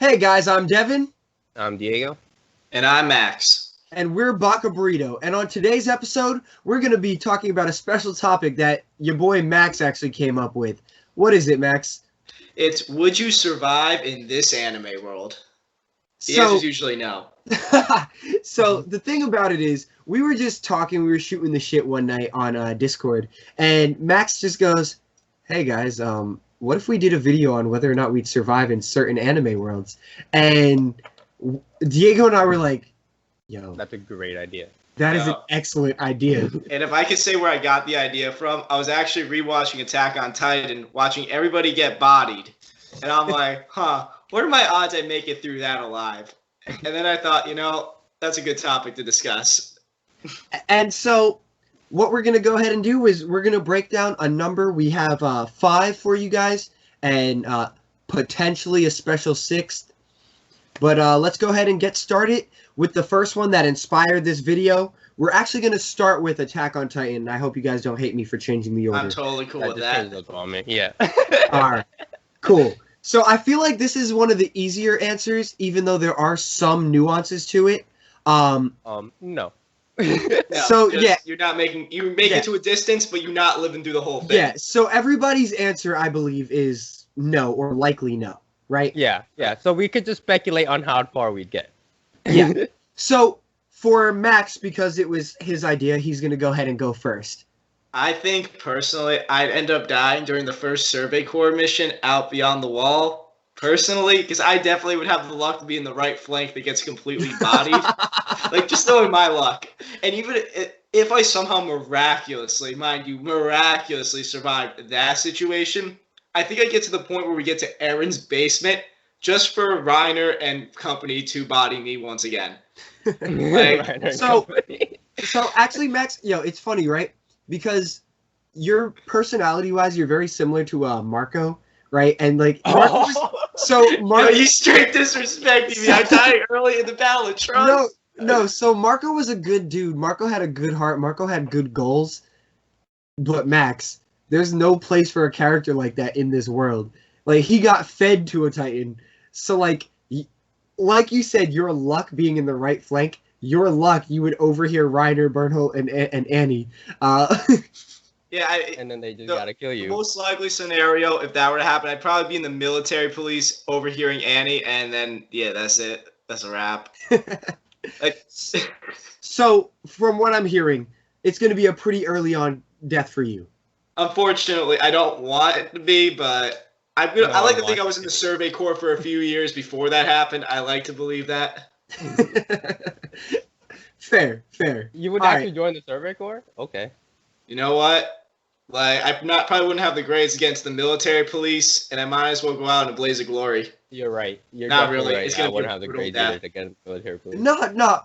Hey guys, I'm Devin. I'm Diego. And I'm Max. And we're Baka Burrito. And on today's episode, we're going to be talking about a special topic that your boy Max actually came up with. What is it, Max? It's would you survive in this anime world? The answer is usually no. So the thing about it is, we were just talking, we were shooting the shit one night on Discord, and Max just goes, hey guys, what if we did a video on whether or not we'd survive in certain anime worlds? And Diego and I were like, yo, that's a great idea. That is an excellent idea. And if I could say where I got the idea from, I was actually rewatching Attack on Titan, watching everybody get bodied. And I'm like, what are my odds I make it through that alive? And then I thought, that's a good topic to discuss. And so what we're going to go ahead and do is we're going to break down a number. We have 5 for you guys and potentially a special 6th. But let's go ahead and get started with the first one that inspired this video. We're actually going to start with Attack on Titan. I hope you guys don't hate me for changing the order. I'm totally cool with that. Yeah. All right. Cool. So I feel like this is one of the easier answers, even though there are some nuances to it. No. So yeah, you make it to a distance, but you're not living through the whole thing. Yeah. So everybody's answer, I believe, is no or likely no, right? Yeah. So we could just speculate on how far we'd get. Yeah. So for Max, because it was his idea, he's gonna go ahead and go first. I think, personally, I'd end up dying during the first Survey Corps mission out beyond the wall, personally, because I definitely would have the luck to be in the right flank that gets completely bodied. Just knowing my luck. And even if I somehow miraculously survived that situation, I think I'd get to the point where we get to Aaron's basement just for Reiner and company to body me once again. So actually, Max, it's funny, right? Because your personality-wise, you're very similar to Marco, right? And Marco, you straight disrespecting me. I died early in the Battle of Trunks. No. So Marco was a good dude. Marco had a good heart. Marco had good goals. But Max, there's no place for a character like that in this world. He got fed to a Titan. So like you said, your luck being in the right flank. Your luck, you would overhear Reiner, Bernholt, and Annie. And then they just gotta kill you. The most likely scenario, if that were to happen, I'd probably be in the military police overhearing Annie, and then that's it. That's a wrap. So from what I'm hearing, it's going to be a pretty early on death for you. Unfortunately, I don't want it to be, but I like to think I was in the Survey Corps for a few years before that happened. I like to believe that. Fair. You would actually join the Survey Corps? Okay. You know what? I probably wouldn't have the grades against the military police, and I might as well go out in a blaze of glory. You're right. You're not really. Right. It's gonna I wouldn't have the grades against the military police. No.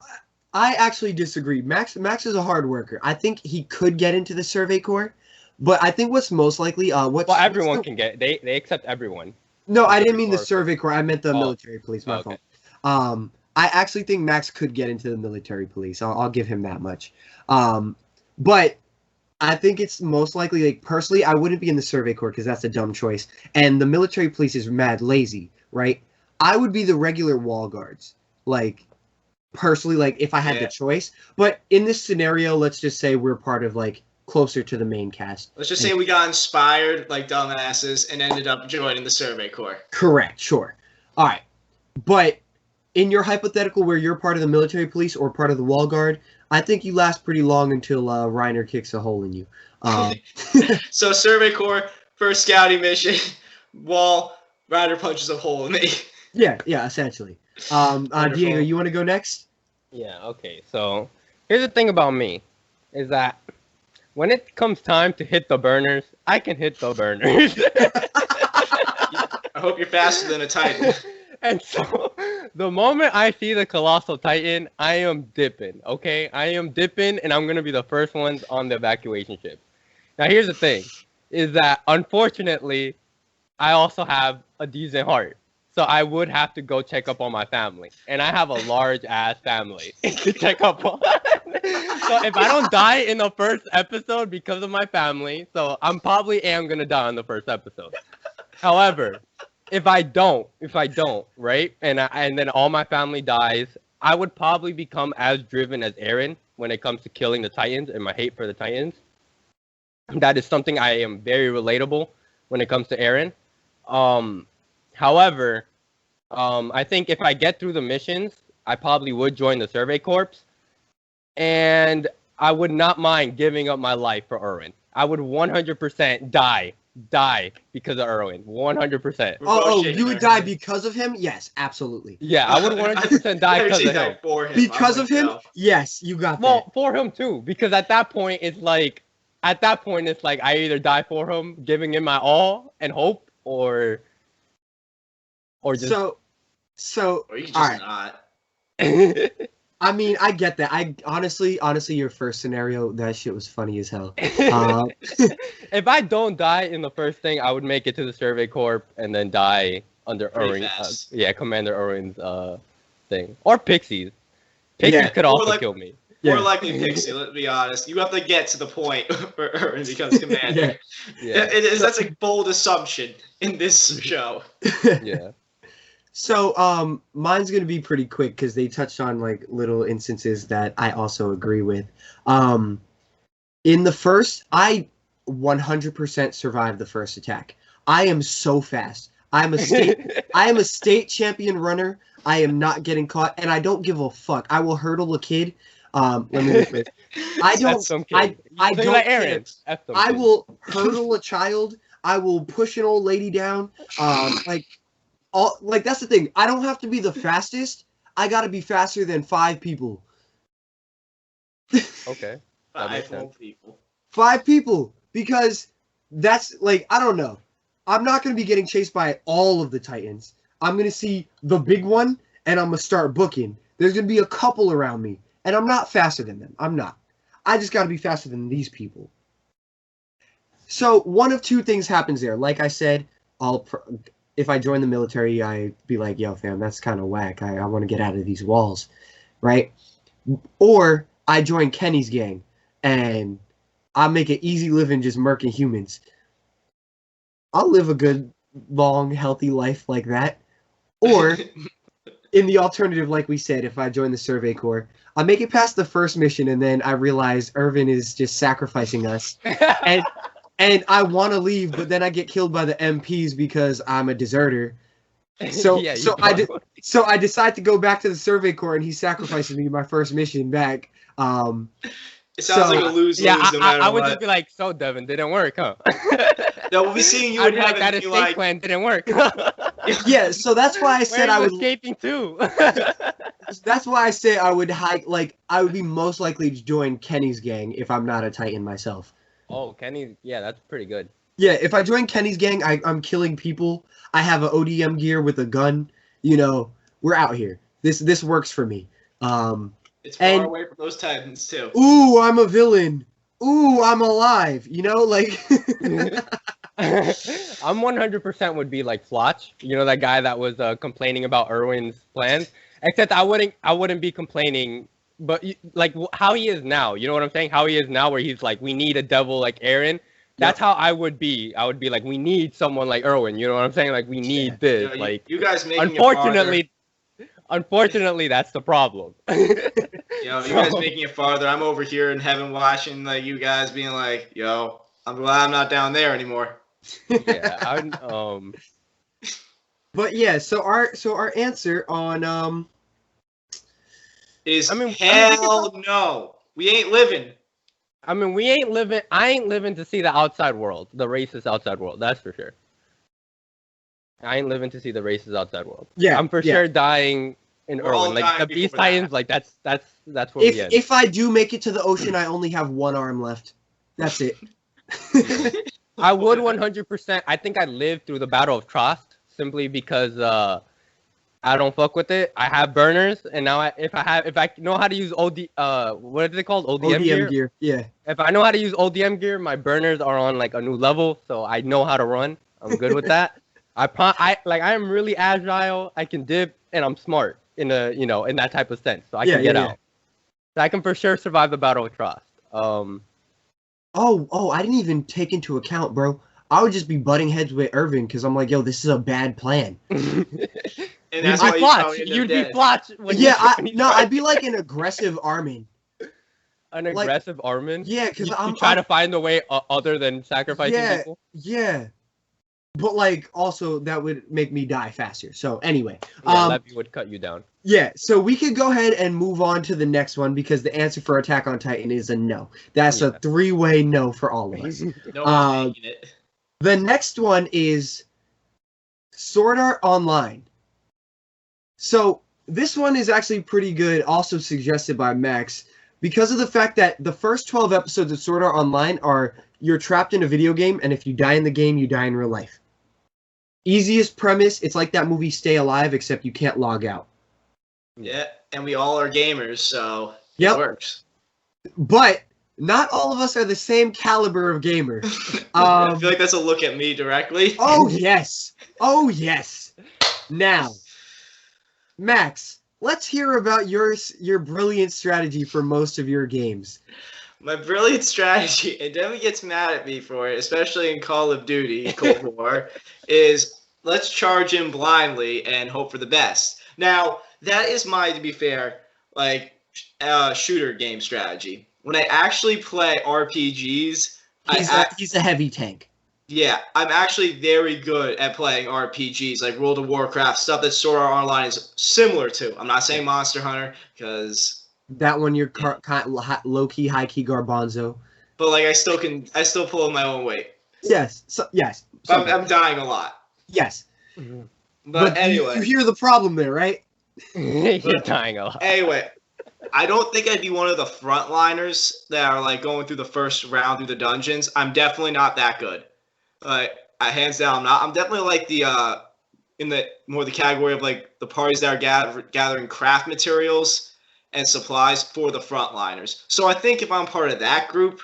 I actually disagree. Max is a hard worker. I think he could get into the Survey Corps, but I think what's most likely everyone can get. They accept everyone. No, I didn't mean the Survey Corps. I meant the military police. My fault. I actually think Max could get into the military police. I'll give him that much. But I think it's most likely, personally, I wouldn't be in the Survey Corps because that's a dumb choice. And the military police is mad lazy, right? I would be the regular wall guards, personally, if I had the choice. But in this scenario, let's just say we're part of, closer to the main cast. Let's just say we got inspired like dumbasses and ended up joining the Survey Corps. Correct, sure. All right. But in your hypothetical where you're part of the military police or part of the wall guard, I think you last pretty long until Reiner kicks a hole in you. So Survey Corps, first scouting mission, wall, Reiner punches a hole in me. Yeah, essentially. Diego, you want to go next? Yeah, okay. So here's the thing about me, is that when it comes time to hit the burners, I can hit the burners. I hope you're faster than a Titan. And so, the moment I see the Colossal Titan, I am dipping, okay? I am dipping, and I'm going to be the first ones on the evacuation ship. Now, here's the thing, is that, unfortunately, I also have a decent heart. So I would have to go check up on my family. And I have a large-ass family to check up on. So if I don't die in the first episode because of my family, so I'm probably going to die in the first episode. However, if I don't, right, and then all my family dies, I would probably become as driven as Eren when it comes to killing the Titans and my hate for the Titans. That is something I am very relatable when it comes to Eren. However, I think if I get through the missions, I probably would join the Survey Corps, and I would not mind giving up my life for Erwin. I would 100% die because of Erwin. 100%. Oh, you would die because of him? Yes, absolutely. Yeah, I would 100% die because of him. Because of him? Yes, you got that. Well, for him too, because at that point it's like I either die for him, giving him my all and hope, or just or you can just not. I mean, I get that. I honestly, your first scenario, that shit was funny as hell. If I don't die in the first thing, I would make it to the Survey Corps and then die under Erwin. Commander Erwin's thing, or Pixies. Pixies could also kill me. More likely Pixie. Let's be honest. You have to get to the point where Erwin becomes commander. That's a bold assumption in this show. Yeah. So, mine's gonna be pretty quick because they touched on like little instances that I also agree with. In the first, I 100% survived the first attack. I am so fast. I am a state champion runner. I am not getting caught, and I don't give a fuck. I will hurdle a kid. Let me rephrase. I don't care. I will hurdle a child. I will push an old lady down. That's the thing. I don't have to be the fastest. I gotta be faster than 5 people. Okay. Five people. Because that's I don't know. I'm not gonna be getting chased by all of the Titans. I'm gonna see the big one and I'm gonna start booking. There's gonna be a couple around me. And I'm not faster than them. I'm not. I just gotta be faster than these people. So one of two things happens there. Like I said, if I join the military, I'd be like, yo, fam, that's kind of whack. I want to get out of these walls, right? Or I join Kenny's gang, and I make an easy living just murking humans. I'll live a good, long, healthy life like that. Or, in the alternative, like we said, if I join the Survey Corps, I make it past the first mission, and then I realize Irvin is just sacrificing us. And I want to leave, but then I get killed by the MPs because I'm a deserter. So I decide to go back to the Survey Corps, and he sacrifices me in my first mission back. It sounds like a lose-lose no matter I would what. just be like, so Devin, didn't work, huh? No, we'll be seeing you in heaven. That escape plan didn't work. Yeah, so that's why I said I was escaping too. That's why I say I would I would be most likely to join Kenny's gang if I'm not a Titan myself. Oh, Kenny, yeah, that's pretty good. Yeah, if I join Kenny's gang, I'm killing people. I have an ODM gear with a gun. You know, we're out here. This works for me. It's far away from those Titans too. Ooh, I'm a villain. Ooh, I'm alive. You know, like. I'm 100% would be like Flotch. You know, that guy that was complaining about Erwin's plans. Except I wouldn't be complaining. But like how he is now, you know what I'm saying? How he is now, where he's like, we need a devil like Eren. That's how I would be. I would be like, we need someone like Erwin. You know what I'm saying? Like we need this. You guys making unfortunately, that's the problem. You guys making it farther. I'm over here in heaven watching like you guys being like, yo, I'm glad I'm not down there anymore. Yeah. But yeah, so our answer on is hell no. We ain't living. I mean, we ain't living. I ain't living to see the outside world, the racist outside world. That's for sure. I ain't living to see the racist outside world. Yeah, I'm for sure dying in Erwin. Like the Beast Titans, like that's where we end. If I do make it to the ocean, I only have one arm left. That's it. I would 100%. I think I lived through the Battle of Trost simply because I don't fuck with it. I have burners, and now if I know how to use what is it called? ODM gear? Yeah. If I know how to use ODM gear, my burners are on like a new level, so I know how to run. I'm good with that. I am really agile. I can dip, and I'm smart in that type of sense. So I can get out. So I can for sure survive the Battle of Trost. Oh, I didn't even take into account, bro. I would just be butting heads with Irvin because I'm like, yo, this is a bad plan. And that's why You'd be Flotch. I'd be like an aggressive Armin. An aggressive Armin? Yeah, because I'm trying to find a way other than sacrificing people. Yeah. But like also that would make me die faster. So anyway. Levy would cut you down. Yeah, so we could go ahead and move on to the next one because the answer for Attack on Titan is a no. That's a 3-way no for all of us. No one's making it. The next one is Sword Art Online. So this one is actually pretty good, also suggested by Max, because of the fact that the first 12 episodes of Sword Art Online are you're trapped in a video game, and if you die in the game, you die in real life. Easiest premise, it's like that movie Stay Alive, except you can't log out. Yeah, and we all are gamers, so it works. But not all of us are the same caliber of gamer. I feel like that's a look at me directly. Oh, yes. Oh, yes. Now, Max, let's hear about your brilliant strategy for most of your games. My brilliant strategy, and Devin gets mad at me for it, especially in Call of Duty Cold War, is let's charge in blindly and hope for the best. Now, that is my, to be fair, like shooter game strategy. When I actually play RPGs, he's a heavy tank. Yeah, I'm actually very good at playing RPGs like World of Warcraft, stuff that Sword Art Online is similar to. I'm not saying Monster Hunter because that one you're low key, high key garbanzo. But like I still pull my own weight. Yes. So yes. I'm dying a lot. Yes. Mm-hmm. But anyway, you hear the problem there, right? You're dying a lot. Anyway, I don't think I'd be one of the frontliners that are like going through the first round through the dungeons. I'm definitely not that good. Hands down, I'm not. I'm definitely like the in the more the category of like the parties that are gathering craft materials and supplies for the frontliners. So I think if I'm part of that group,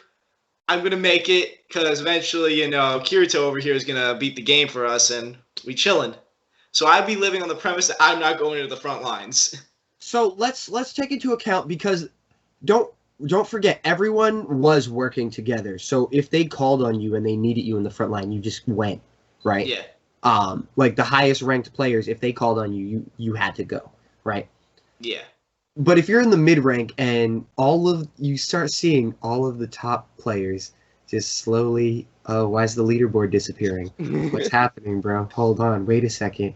I'm gonna make it because eventually, Kirito over here is gonna beat the game for us, and we chillin'. So I'd be living on the premise that I'm not going into the front lines. So let's take into account because don't forget everyone was working together. So if they called on you and they needed you in the front line, you just went, right? Yeah. Like the highest ranked players, if they called on you, you had to go, right? Yeah. But if you're in the mid rank and you start seeing all of the top players just slowly, oh, why is the leaderboard disappearing? What's happening, bro? Hold on, wait a second.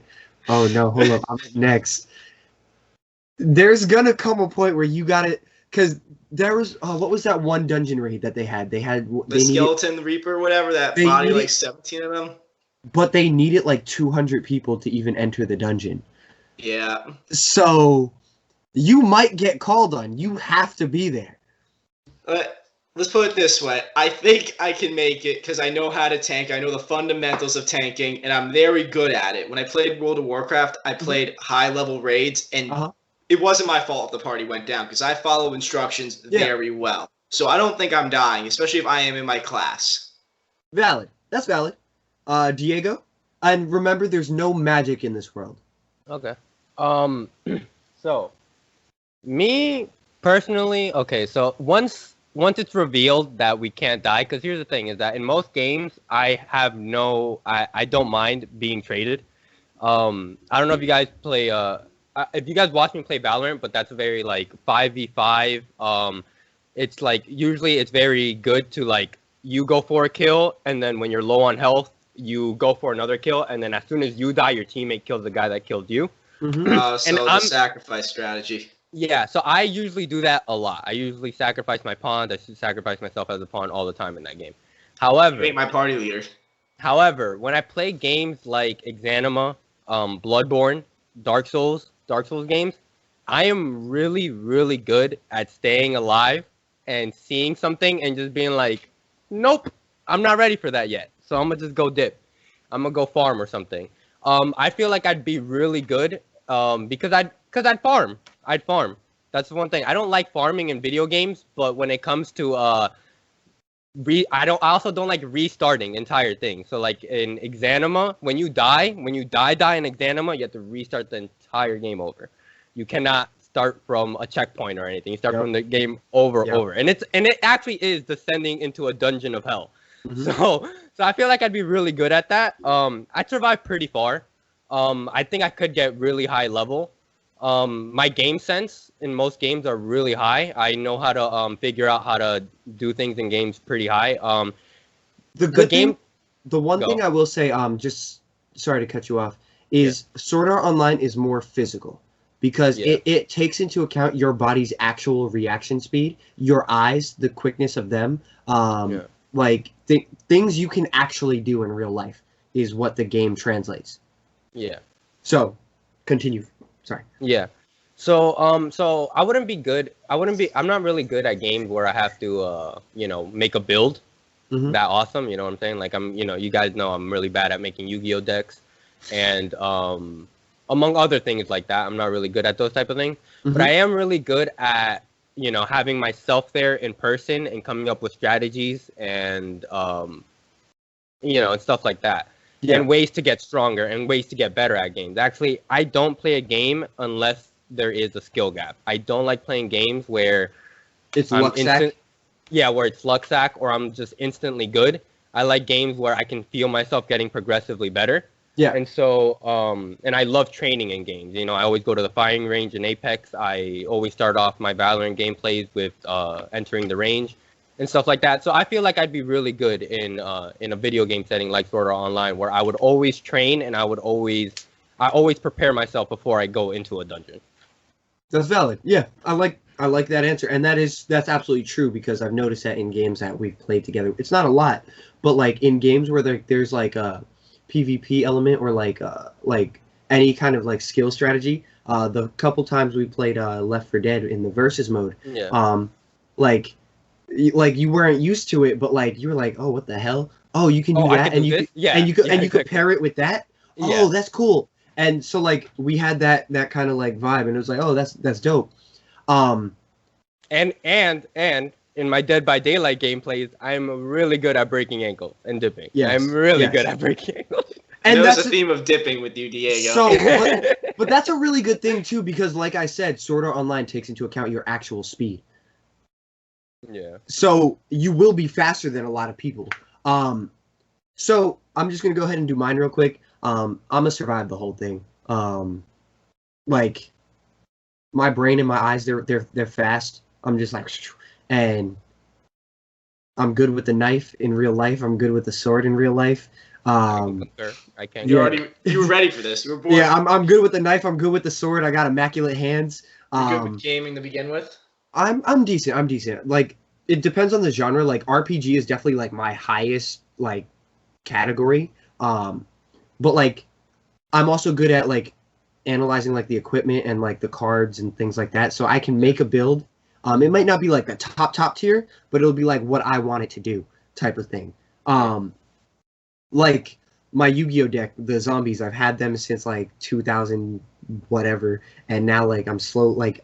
Oh no, hold up, I'm up next. There's gonna come a point where you gotta, because there was what was that one dungeon raid that they had? They Skeleton Reaper, whatever that body, like 17 of them. But they needed like 200 people to even enter the dungeon. Yeah. So you might get called on. You have to be there. Let's put it this way. I think I can make it because I know how to tank. I know the fundamentals of tanking, and I'm very good at it. When I played World of Warcraft, I played high-level raids, and it wasn't my fault if the party went down because I follow instructions very well. So I don't think I'm dying, especially if I am in my class. Valid. That's valid. Diego? And remember, there's no magic in this world. Okay. So, me personally, okay, so once it's revealed that we can't die, because here's the thing, is that in most games, I don't mind being traded. I don't know if you guys play, if you guys watch me play Valorant, but that's very, like, 5v5. It's, like, usually it's very good to, like, you go for a kill, and then when you're low on health, you go for another kill, and then as soon as you die, your teammate kills the guy that killed you. So the sacrifice strategy. Yeah, so I usually do that a lot. I usually sacrifice my pawn. I sacrifice myself as a pawn all the time in that game. However, you ain't my party leader. However, when I play games like Exanima, Bloodborne, Dark Souls games, I am really, really good at staying alive and seeing something and just being like, nope, I'm not ready for that yet. So I'm gonna just go dip. I'm gonna go farm or something. I feel like I'd be really good because I'd farm. I'd farm. That's one thing. I don't like farming in video games, but when it comes to I also don't like restarting entire things. So like in Exanima, when you die in Exanima, you have to restart the entire game over. You cannot start from a checkpoint or anything. You start from the game over. And it actually is descending into a dungeon of hell. So I feel like I'd be really good at that. I'd survive pretty far. I think I could get really high level. My game sense in most games are really high. I know how to figure out how to do things in games pretty high. The one thing I will say, just sorry to cut you off, is Sword Art Online is more physical because it takes into account your body's actual reaction speed, your eyes, the quickness of them, like things you can actually do in real life is what the game translates. Yeah. So, continue. Sorry. Yeah. So I wouldn't be good. I'm not really good at games where I have to make a build that awesome, you know what I'm saying? Like you guys know I'm really bad at making Yu-Gi-Oh decks and among other things like that. I'm not really good at those type of things, but I am really good at having myself there in person and coming up with strategies and and stuff like that. And ways to get stronger and ways to get better at games. Actually, I don't play a game unless there is a skill gap. I don't like playing games where it's luck sack. Yeah, where it's luck sack or I'm just instantly good. I like games where I can feel myself getting progressively better. Yeah. And so, and I love training in games. I always go to the firing range in Apex. I always start off my Valorant gameplays with entering the range and stuff like that. So I feel like I'd be really good in a video game setting like Sword Art Online, where I would always train and I always prepare myself before I go into a dungeon. That's valid. Yeah, I like that answer, and that's absolutely true because I've noticed that in games that we've played together. It's not a lot, but like in games where there's like a PvP element or like any kind of like skill strategy. The couple times we played Left 4 Dead in the versus mode, like you weren't used to it, but like you were like, oh, what the hell? Oh, you can do that, and you could pair it with that. Oh, that's cool. And so like we had that kind of like vibe, and it was like, oh, that's dope. And in my Dead by Daylight gameplays, I'm really good at breaking ankles and dipping. Yeah, I'm really good at breaking ankles. And there's a theme of dipping with you, Diego. So, but that's a really good thing too, because like I said, Sword Art Online takes into account your actual speed. Yeah. So you will be faster than a lot of people. So I'm just gonna go ahead and do mine real quick. I'm gonna survive the whole thing. Like my brain and my eyes, they're fast. I'm just like, and I'm good with the knife in real life. I'm good with the sword in real life. I can't. You were ready for this. You were born. Yeah, I'm good with the knife. I'm good with the sword. I got immaculate hands. You're good with gaming to begin with. I'm decent. Like it depends on the genre. Like RPG is definitely like my highest like category. But like I'm also good at like analyzing like the equipment and like the cards and things like that. So I can make a build. It might not be like the top tier, but it'll be like what I want it to do type of thing. Like my Yu-Gi-Oh deck, the zombies, I've had them since like 2000 whatever, and now like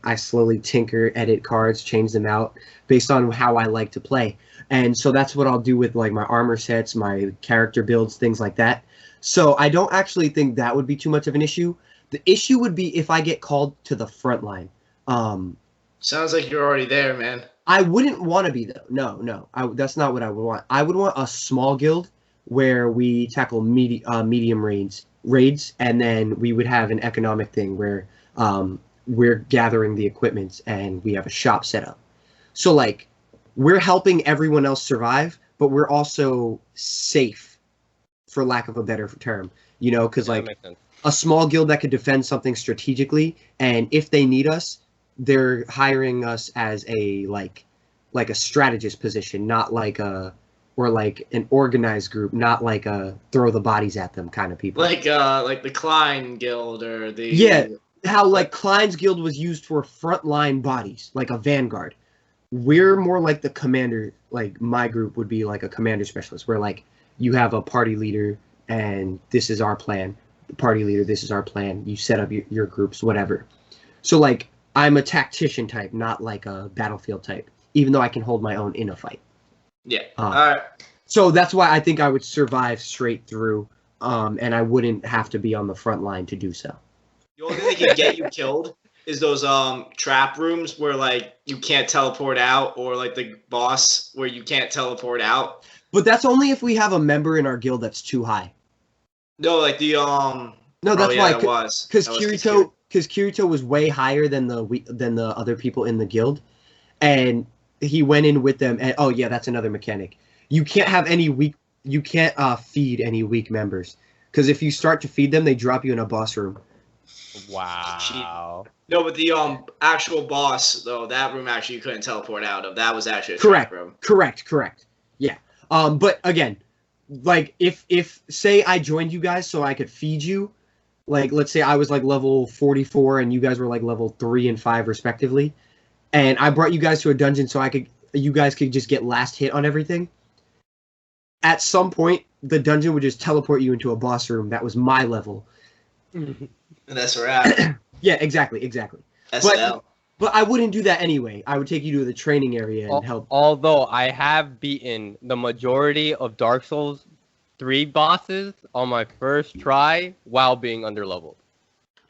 I slowly tinker, edit cards, change them out based on how I like to play. And so that's what I'll do with like my armor sets, my character builds, things like that. So I don't actually think that would be too much of an issue. The issue would be if I get called to the front line. Sounds like you're already there, man. I wouldn't want to be though. No. That's not what I would want. I would want a small guild where we tackle medium raids, and then we would have an economic thing where we're gathering the equipment and we have a shop set up. So like we're helping everyone else survive, but we're also safe, for lack of a better term. Because like a small guild that could defend something strategically, and if they need us, they're hiring us as a like a strategist position, not like an organized group, not like a throw the bodies at them kind of people. Like the Klein Guild or the how like Klein's Guild was used for frontline bodies, like a vanguard. We're more like the commander. Like my group would be like a commander specialist, where like you have a party leader and this is our plan. The party leader, this is our plan. You set up your groups, whatever. So like I'm a tactician type, not like a battlefield type, even though I can hold my own in a fight. Yeah. All right. So that's why I think I would survive straight through, and I wouldn't have to be on the front line to do so. The only thing that can get you killed is those trap rooms where like you can't teleport out, or like the boss where you can't teleport out. But that's only if we have a member in our guild that's too high. No, like the No, that's why. Because Kirito. Kirito was way higher than the other people in the guild, and he went in with them. And oh yeah, that's another mechanic. You can't have any weak. You can't feed any weak members, because if you start to feed them, they drop you in a boss room. Wow. No, but the actual boss though, that room actually you couldn't teleport out of. That was actually a Correct. trap room. Correct. Yeah. But again, like if say I joined you guys so I could feed you, like let's say I was like level 44 and you guys were like level 3 and 5 respectively, and I brought you guys to a dungeon so you guys could just get last hit on everything. At some point, the dungeon would just teleport you into a boss room that was my level. And that's where at. Yeah, exactly. But I wouldn't do that anyway. I would take you to the training area and help. Although I have beaten the majority of Dark Souls 3 bosses on my first try while being underleveled.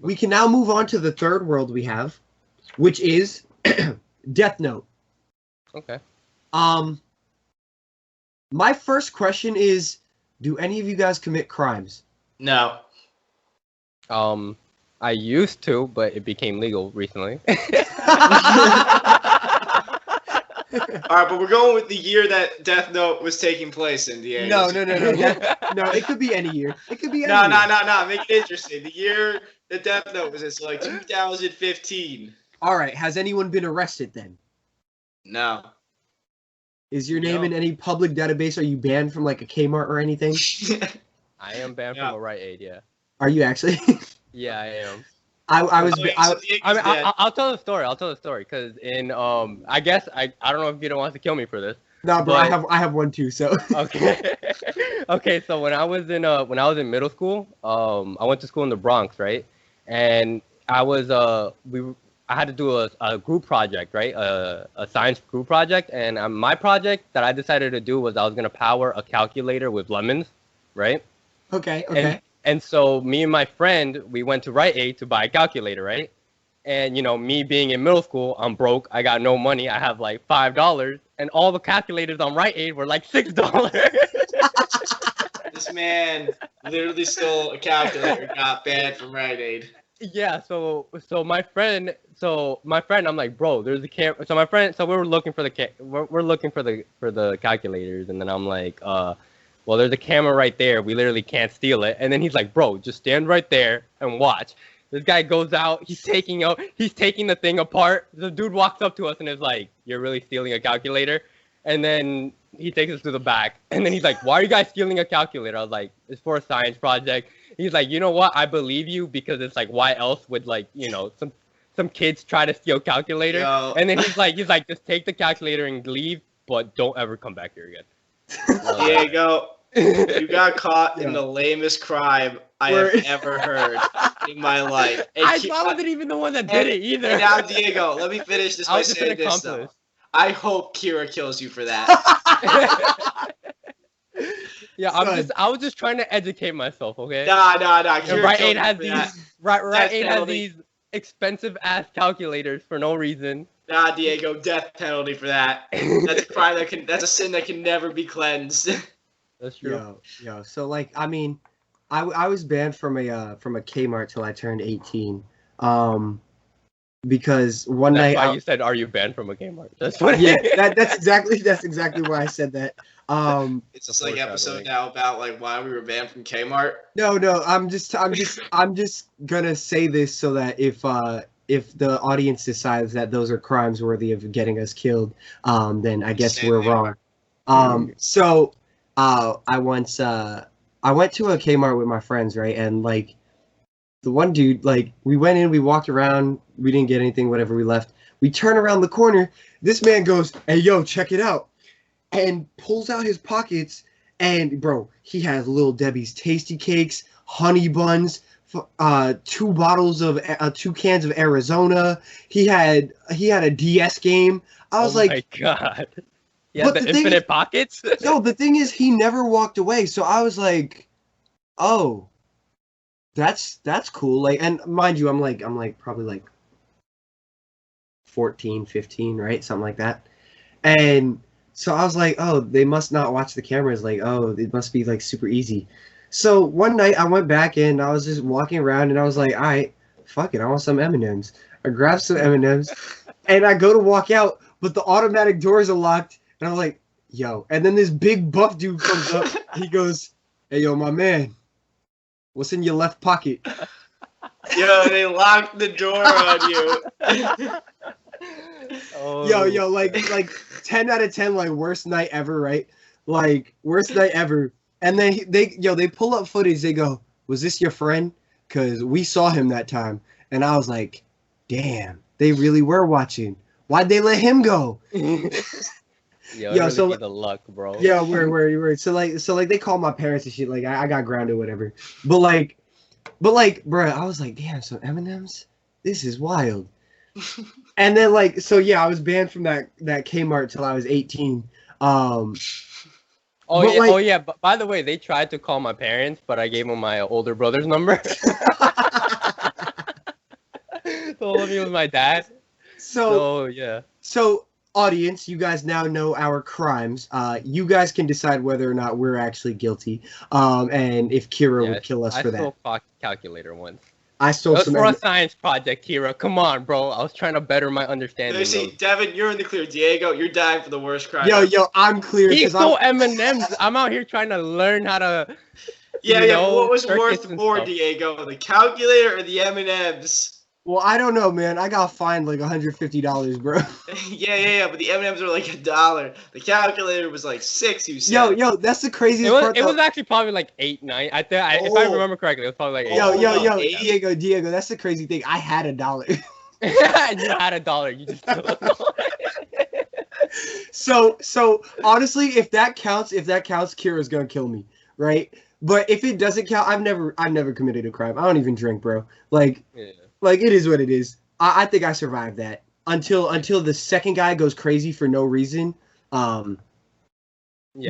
We can now move on to the third world we have, which is Death Note. Okay. My first question is, do any of you guys commit crimes? No. I used to, but it became legal recently. Alright, but we're going with the year that Death Note was taking place in, Diego. No. No, it could be any year. It could be any No, year. make it interesting. The year that Death Note was in, so like 2015. All right, has anyone been arrested then? No. Is your name in any public database? Are you banned from like a Kmart or anything? I am banned from a Rite Aid, yeah. Are you actually? Yeah, I am. I'll tell the story because in I guess I don't know if you don't want to kill me for this. No, bro, I have one too. So okay, okay. So when I was in middle school, I went to school in the Bronx, right? And I had to do a group project, right? A science group project, and my project that I decided to do was I was gonna power a calculator with lemons, right? Okay. And so me and my friend, we went to Rite Aid to buy a calculator, right? And, you know, me being in middle school, I'm broke. I got no money. I have like $5. And all the calculators on Rite Aid were like $6. This man literally stole a calculator, got banned from Rite Aid. Yeah, so my friend, I'm like, bro, there's a camera. So my friend, so we were looking for we're looking for the calculators. And then I'm like, well, there's a camera right there. We literally can't steal it. And then he's like, bro, just stand right there and watch. This guy goes out. He's taking the thing apart. The dude walks up to us and is like, you're really stealing a calculator? And then he takes us to the back. And then he's like, why are you guys stealing a calculator? I was like, it's for a science project. He's like, you know what? I believe you because it's like, why else would like, you know, some kids try to steal calculator? Yo. And then he's like, just take the calculator and leave, but don't ever come back here again. Diego, you got caught in the lamest crime I have ever heard in my life. And I wasn't even the one that did it either. And now, Diego, let me finish this by saying this, though. I hope Kira kills you for that. Yeah, I was just trying to educate myself, okay? Nah. Kira Rite Aid has these expensive ass calculators for no reason. Nah, Diego, death penalty for that. That's a crime that's a sin that can never be cleansed. That's true. Yo. So like, I mean, I was banned from a Kmart till I turned 18. Because one night. That's why you said, "Are you banned from a Kmart?" That's funny. Yeah, that's exactly why I said that. It's just like episode now about like why we were banned from Kmart. No, I'm just gonna say this so that if the audience decides that those are crimes worthy of getting us killed, then I guess we're wrong. So I went to a Kmart with my friends, right? And like the one dude, like we went in, we walked around, we didn't get anything, whatever, we left. We turn around the corner, this man goes, "Hey yo, check it out," and pulls out his pockets, and bro, he has Little Debbie's Tasty Cakes, honey buns, 2 bottles of 2 cans of Arizona. He had a DS game. I was like, "Oh my god!" Yeah, the infinite pockets. No, the thing is, he never walked away. So I was like, "Oh, that's cool." Like, and mind you, I'm like probably like 14, 15, right, something like that. And So I was like, oh, they must not watch the cameras. Like, oh, it must be like super easy. So one night I went back in, I was just walking around, and I was like, all right, fuck it, I want some M&Ms. I grabbed some M&Ms, and I go to walk out, but the automatic doors are locked, and I'm like, yo. And then this big buff dude comes up. He goes, hey, yo, my man, what's in your left pocket? Yo, they locked the door on you. Oh. Yo, like 10 out of 10, like worst night ever, right? Like worst night ever. And then they pull up footage. They go, was this your friend? Because we saw him that time. And I was like, damn, they really were watching. Why'd they let him go? Yo, so be the luck, bro. Yeah, word. So like they called my parents and shit. Like I got grounded, whatever. But like, bro, I was like, damn, some M&Ms? This is wild. And then like, so yeah, I was banned from that Kmart till I was 18. Oh yeah. But by the way, they tried to call my parents, but I gave them my older brother's number. Told me it was my dad. So yeah. So audience, you guys now know our crimes. You guys can decide whether or not we're actually guilty. And if Kira would kill us for that. I stole a calculator once. I stole some. It was for a science project, Kira. Come on, bro. I was trying to better my understanding. You see, Devin, you're in the clear. Diego, you're dying for the worst crime. Yo, I'm clear. He stole M&Ms. I'm out here trying to learn how to. Yeah. What was worth more, Diego, the calculator or the M&Ms? Well, I don't know, man. I got fined like $150, bro. yeah. But the M&Ms were like $1. The calculator was like $6. You said. Yo, that's the craziest part. It was actually probably like 8, 9. If I remember correctly, it was probably like 8. Yo, Diego, that's the crazy thing. I had $1. You had $1. You just stole it. So honestly, if that counts, Kira's gonna kill me, right? But if it doesn't count, I've never committed a crime. I don't even drink, bro. Like it is what it is. I think I survived that until the second guy goes crazy for no reason. Yeah,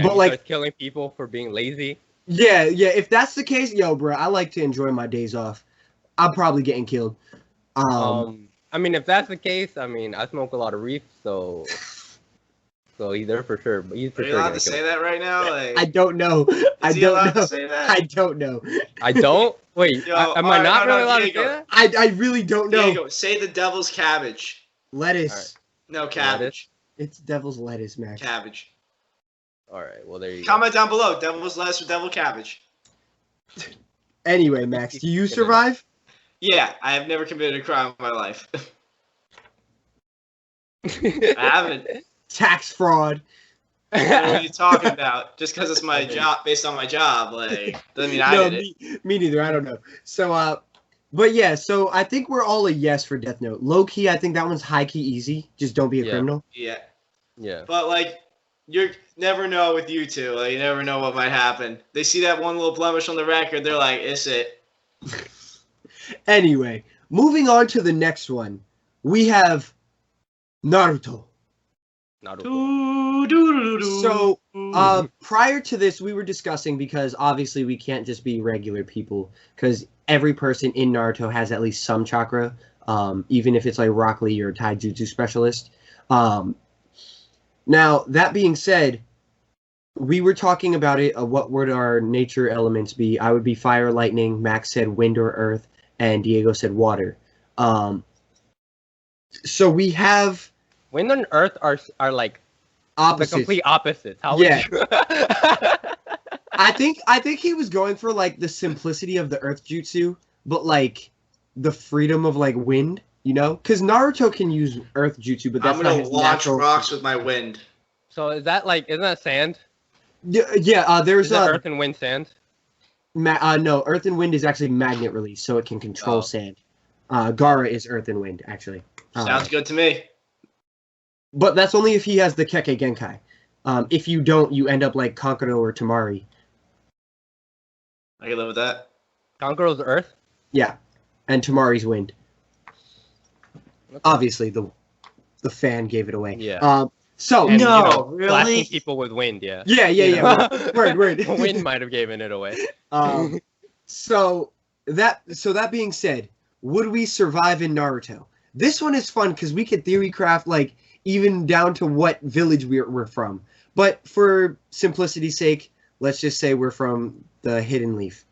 but like killing people for being lazy. Yeah. If that's the case, yo, bro, I like to enjoy my days off. I'm probably getting killed. I mean, if that's the case, I mean, I smoke a lot of reef, so he's there for sure. But he's for sure. Are you allowed to say that right now? Like, I don't know. I don't know. Say that? I don't know. I don't. Wait, am I not really allowed to say that? I really don't know. Diego, say the devil's cabbage. Lettuce. Right. No, cabbage. It's devil's lettuce, Max. Cabbage. All right. Well, there you go. Comment down below. Devil's lettuce or devil cabbage. Anyway, Max, do you survive? Yeah, I have never committed a crime in my life. I haven't. Tax fraud. What are you talking about? Just because it's my job, based on my job, like doesn't mean I did it. Me neither. I don't know. So, but yeah. So I think we're all a yes for Death Note. Low key, I think that one's high key easy. Just don't be a criminal. Yeah. Yeah. But like, you never know with you two. Like, you never know what might happen. They see that one little blemish on the record, they're like, "It's it." Anyway, moving on to the next one, we have Naruto. So, prior to this, we were discussing, because obviously we can't just be regular people, because every person in Naruto has at least some chakra, even if it's like Rock Lee or Taijutsu specialist. Now, that being said, we were talking about it. What would our nature elements be? I would be fire, lightning. Max said wind or earth, and Diego said water. So we have wind and earth are like opposites. The complete opposites. How I think he was going for like the simplicity of the earth jutsu, but like the freedom of like wind, you know? Because Naruto can use earth jutsu, but that's not his natural. I'm gonna launch rocks with my wind. So is that like, isn't that sand? Yeah. There's earth and wind sand. No, earth and wind is actually magnet release, so it can control sand. Gaara is earth and wind, actually. Sounds good to me. But that's only if he has the Kekkei Genkai. If you don't, you end up like Kankuro or Tamari. I can live with that. Kankuro's earth? Yeah. And Tamari's wind. Okay. Obviously, the fan gave it away. Yeah. So, and, no, you know, really? Blasting people with wind, yeah. Yeah. Word. Wind might have given it away. So that being said, would we survive in Naruto? This one is fun because we could theory craft like even down to what village we're from. But for simplicity's sake, let's just say we're from the Hidden Leaf.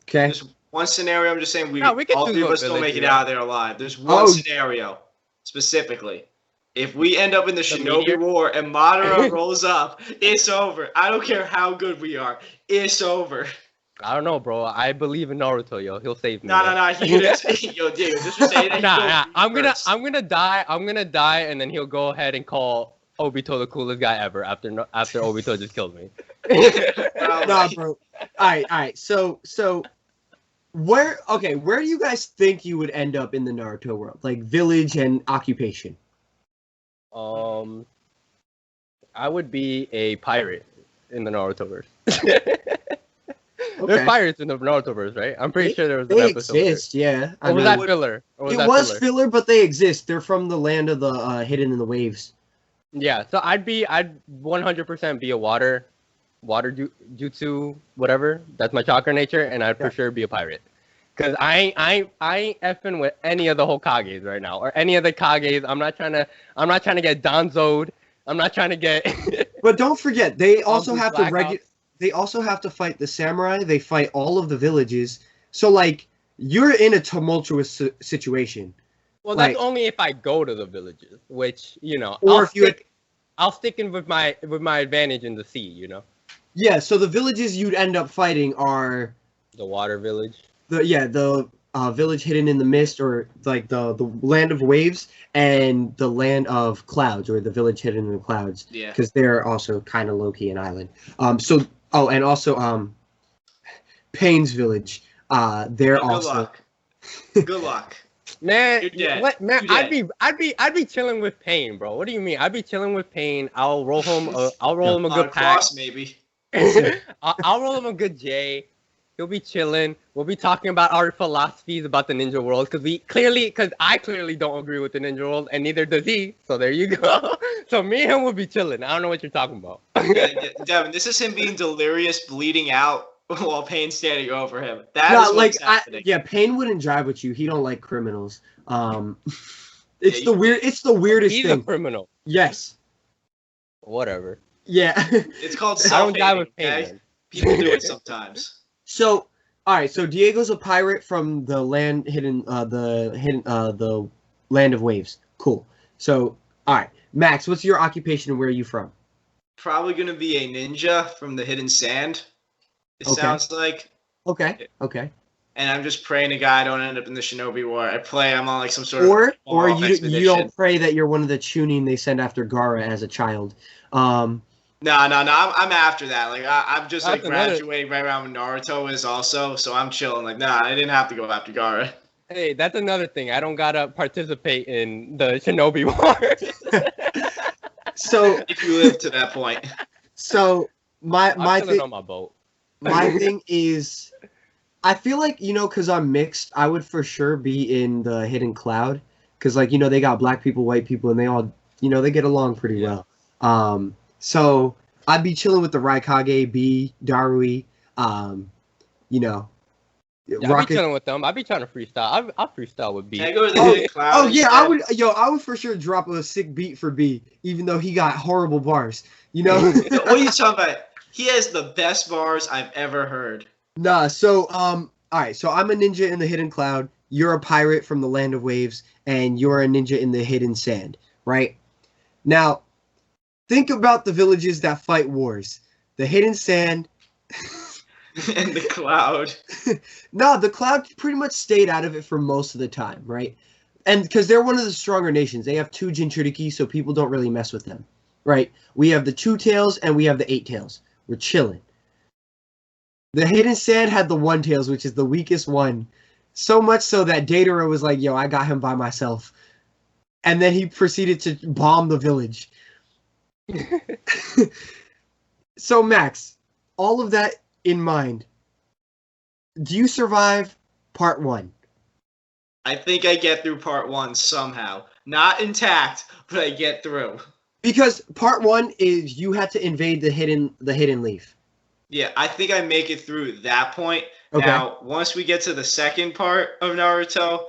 Okay. There's one scenario. I'm just saying we can all choose three of what us don't village make we it are. out of there alive. There's one scenario specifically. If we end up in the Shinobi meteor? War and Madara rolls up, it's over. I don't care how good we are. It's over. I don't know, bro. I believe in Naruto, yo. He'll save me. No. Yo, Diego, just for saying that. Nah. I'm gonna die, and then he'll go ahead and call Obito the coolest guy ever after Obito just killed me. Nah, bro. All right. So where do you guys think you would end up in the Naruto world? Like village and occupation. I would be a pirate in the Narutoverse. Okay. There's pirates in the Narutoverse, right? I'm pretty sure there was an They episode. exist, yeah. Or was that filler? It was filler, but they exist. They're from the land of the Hidden in the Waves. Yeah, so I'd 100% be a water jutsu, whatever. That's my chakra nature, and I'd for sure be a pirate. Cause I ain't effing with any of the Hokages right now, or any of the Kages. I'm not trying to get Danzo'd. I'm not trying to get. But don't forget, they also have to They also have to fight the samurai. They fight all of the villages. So like you're in a tumultuous situation. Well, that's only if I go to the villages, which I'll stick in with my advantage in the sea, you know. Yeah. So the villages you'd end up fighting are the water village. The village hidden in the mist, or like the land of waves, and the land of clouds, or the village hidden in the clouds. Yeah. Because they're also kind of low key an island. And also Pain's village. They're good also. Luck. Good luck. Man, You're dead. what man? You're dead. I'd be chilling with Pain, bro. What do you mean? I'd be chilling with Pain. I'll roll him a good pack. Cross, maybe. I'll roll him a good J. He'll be chilling. We'll be talking about our philosophies about the ninja world, because I clearly don't agree with the ninja world, and neither does he. So there you go. So me and him will be chilling. I don't know what you're talking about. Yeah, Devin, this is him being delirious, bleeding out while Pain's standing over him. That's what's happening. Pain wouldn't drive with you. He don't like criminals. It's the weirdest He's thing. A criminal. Yes. Whatever. Yeah. It's called I don't drive with Pain. Okay? People do it sometimes. So, all right. So Diego's a pirate from the land the land of waves. Cool. So, all right, Max, what's your occupation and where are you from? Probably gonna be a ninja from the hidden sand. It sounds like. Okay. And I'm just praying to God I don't end up in the Shinobi War. I'm on like some sort of expedition. you don't pray that you're one of the Chunin they send after Gaara as a child. No. I'm after that. Like I'm just like graduating right around when Naruto is also, so I'm chilling. Like I didn't have to go after Gaara. Hey, that's another thing. I don't gotta participate in the Shinobi War. So if you live to that point. So my thing on my boat. My thing is, I feel like because I'm mixed, I would for sure be in the hidden cloud, because they got black people, white people, and they all they get along pretty well. So I'd be chilling with the Raikage, B, Darui, I'd be chilling with them. I'd be trying to freestyle. I'll freestyle with B. Can I go to the hidden cloud? Oh yeah, I would for sure drop a sick beat for B, even though he got horrible bars. What are you talking about? He has the best bars I've ever heard. Nah, so all right, so I'm a ninja in the hidden cloud. You're a pirate from the land of waves, and you're a ninja in the hidden sand, right? Now, think about the villages that fight wars. The hidden sand. And the cloud. No, the cloud pretty much stayed out of it for most of the time, right? And because they're one of the stronger nations. They have 2 Jinchuriki, so people don't really mess with them, right? We have the 2 tails and we have the 8 tails. We're chilling. The hidden sand had the 1 tails, which is the weakest one. So much so that Datara was like, yo, I got him by myself. And then he proceeded to bomb the village. So, Max, all of that in mind, do you survive part 1? I think I get through part 1 somehow. Not intact, but I get through. Because part 1 is you had to invade the hidden leaf. Yeah, I think I make it through that point. Okay. Now, once we get to the second part of Naruto,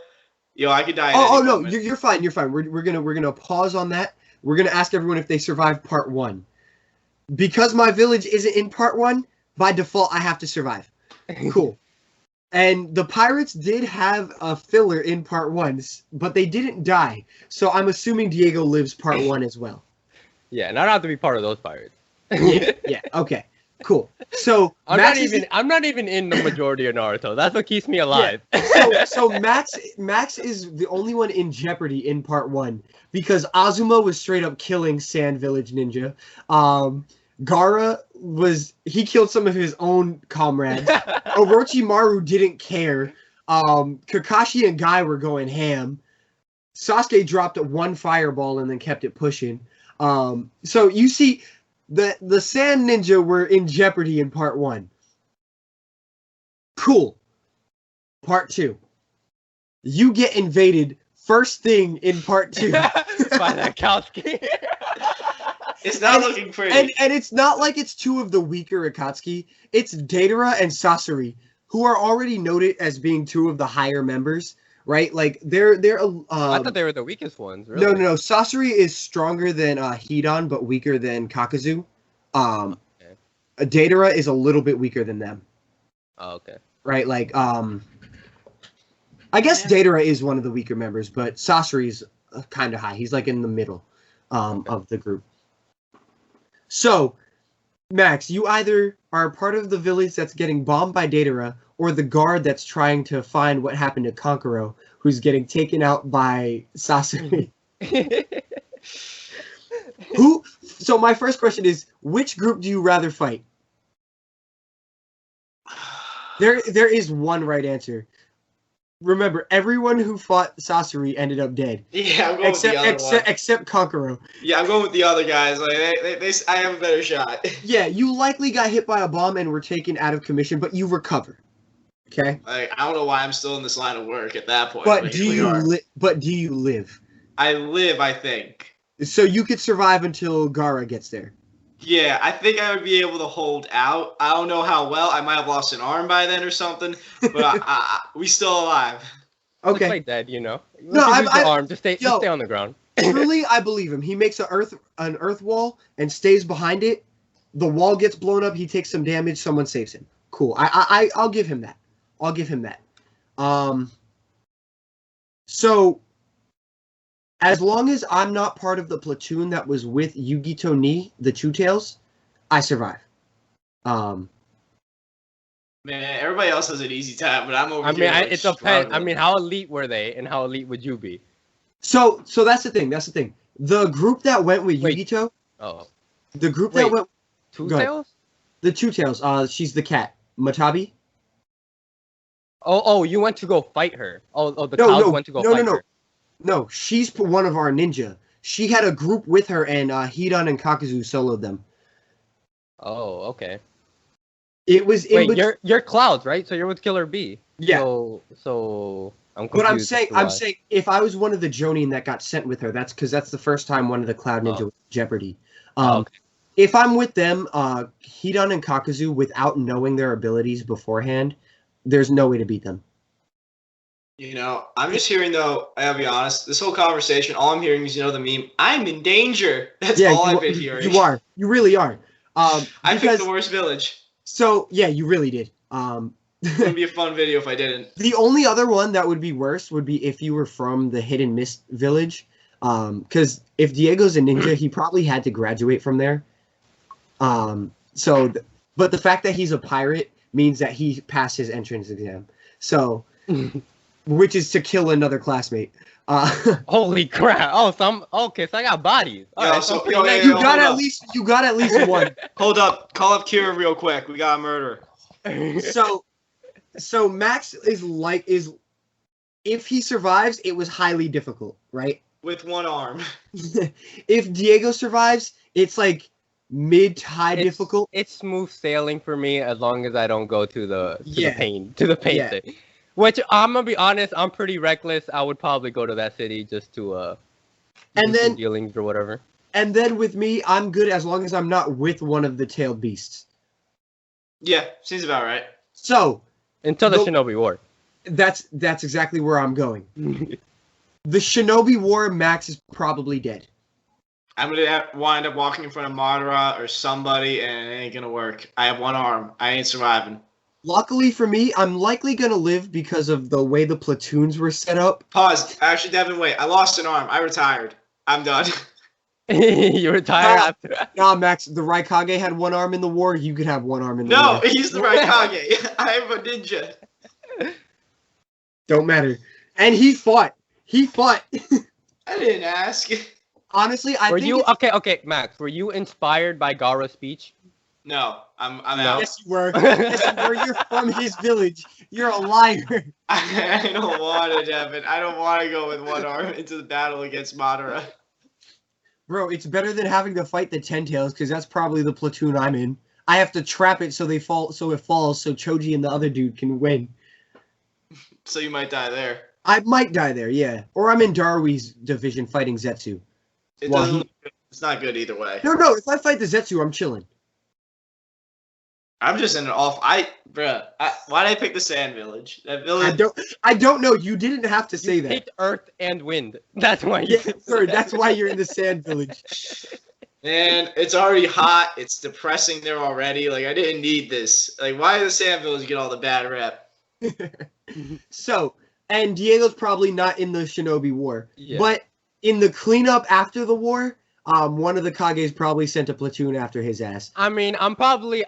I could die. Oh no, you're fine. You're fine. We're gonna pause on that. We're gonna ask everyone if they survived part 1. because my village isn't in part 1, by default I have to survive. Cool. And the pirates did have a filler in part 1, but they didn't die. So I'm assuming Diego lives part 1 as well. Yeah, and I don't have to be part of those pirates. Yeah. Okay. Cool. So I'm not even in the majority of Naruto. That's what keeps me alive. Yeah. So Max is the only one in jeopardy in part 1 because Azuma was straight up killing Sand Village Ninja. Gaara he killed some of his own comrades. Orochimaru didn't care. Kakashi and Guy were going ham. Sasuke dropped 1 fireball and then kept it pushing. So you see, the Sand Ninja were in jeopardy in part 1. Cool. Part 2. You get invaded first thing in part 2. By that Akatsuki. It's not looking pretty. And it's not like it's 2 of the weaker Akatsuki. It's Deidara and Sasori, who are already noted as being 2 of the higher members, right? Like they're I thought they were the weakest ones. Really. No. Sasori is stronger than Hidan, but weaker than Kakazu. Okay. Deidara is a little bit weaker than them. Oh, okay. Right, like I guess Deidara is one of the weaker members, but Sasori is kind of high. He's like in the middle of the group. So, Max, you either are part of the village that's getting bombed by Deidara, or the guard that's trying to find what happened to Kankuro, who's getting taken out by Sasori. So my first question is, which group do you rather fight? There is one right answer. Remember, everyone who fought Sasori ended up dead. Yeah, I'm going with the other one. Except Kankuro. Yeah, I'm going with the other guys. Like, I have a better shot. Yeah, you likely got hit by a bomb and were taken out of commission, but you recover. Okay? Like, I don't know why I'm still in this line of work at that point. But do you live? I live, I think. So you could survive until Gaara gets there. Yeah, I think I would be able to hold out. I don't know how well. I might have lost an arm by then or something, but we still alive. Okay. Just like that, No, arm. Just stay on the ground. Truly, I believe him. He makes an earth wall and stays behind it. The wall gets blown up. He takes some damage. Someone saves him. Cool. I'll give him that. So, as long as I'm not part of the platoon that was with Yugito Ni, the Two Tails, I survive. Man, everybody else has an easy time, but I'm over here. It depends. I mean, how elite were they, and how elite would you be? So that's the thing. The group that went with Yugito. Oh. The group that went. Two Tails? The Two Tails. She's the cat. Matabi. Oh, you went to go fight her. The Clouds went to go fight her. No, she's one of our ninja. She had a group with her, and Hidan and Kakazu soloed them. Oh, okay. It was you're Clouds, right? So you're with Killer B. Yeah. So I'm confused. But I'm saying, if I was one of the Jonin that got sent with her, that's because that's the first time one of the Cloud Ninja was in jeopardy. Okay. If I'm with them, Hidan and Kakazu, without knowing their abilities beforehand, there's no way to beat them. I'm just hearing, though, I gotta be honest, this whole conversation, all I'm hearing is, the meme, I'm in danger. That's all I've been hearing. You are. You really are. I picked the worst village. So, yeah, you really did. It would be a fun video if I didn't. The only other one that would be worse would be if you were from the Hidden Mist village. Because if Diego's a ninja, he probably had to graduate from there. But the fact that he's a pirate means that he passed his entrance exam. So... Which is to kill another classmate. Holy crap! So I got bodies. You got at least one. Hold up, call up Kira real quick. We got a murderer. So Max is if he survives, it was highly difficult, right? With one arm. If Diego survives, it's like mid to high difficult. It's smooth sailing for me as long as I don't go to the pain thing. Which, I'm going to be honest, I'm pretty reckless. I would probably go to that city just to do some dealings or whatever. And then with me, I'm good as long as I'm not with one of the tailed beasts. Yeah, seems about right. So... Until the Shinobi War. That's exactly where I'm going. The Shinobi War, Max is probably dead. I'm gonna wind up walking in front of Madara or somebody, and it ain't gonna work. I have one arm. I ain't surviving. Luckily for me, I'm likely gonna live because of the way the platoons were set up. Pause. Actually, Devin, wait. I lost an arm. I retired. I'm done. You retired after that. Nah, Max, the Raikage had one arm in the war. You could have one arm in the No, war. he's the Raikage. I'm a ninja. Don't matter. And he fought. He fought. I didn't ask. Honestly, I Were think you it's- okay, Max? Were you inspired by Gaara's speech? No, I'm No. out. Yes, you were. Yes, you were. You're from his village. You're a liar. I don't want to, Devin. I don't want to go with one arm into the battle against Madara. Bro, it's better than having to fight the Ten Tails because that's probably the platoon I'm in. I have to trap it so they fall, so it falls, so Choji and the other dude can win. So you might die there. I might die there, yeah. Or I'm in Darwee's division fighting Zetsu. It's not good either way. No, if I fight the Zetsu, I'm chilling. I'm just in an off. Why did I pick the Sand Village? That village. I don't know. You didn't have to say You that. picked Earth and Wind. That's why you. Yeah, sir, that's why you're in the Sand Village. Man, it's already hot. It's depressing there already. Like, I didn't need this. Like, why did the Sand Village get all the bad rep? So, and Diego's probably not in the Shinobi War, Yeah. but in the cleanup after the war, one of the Kages probably sent a platoon after his ass. I mean, I'm probably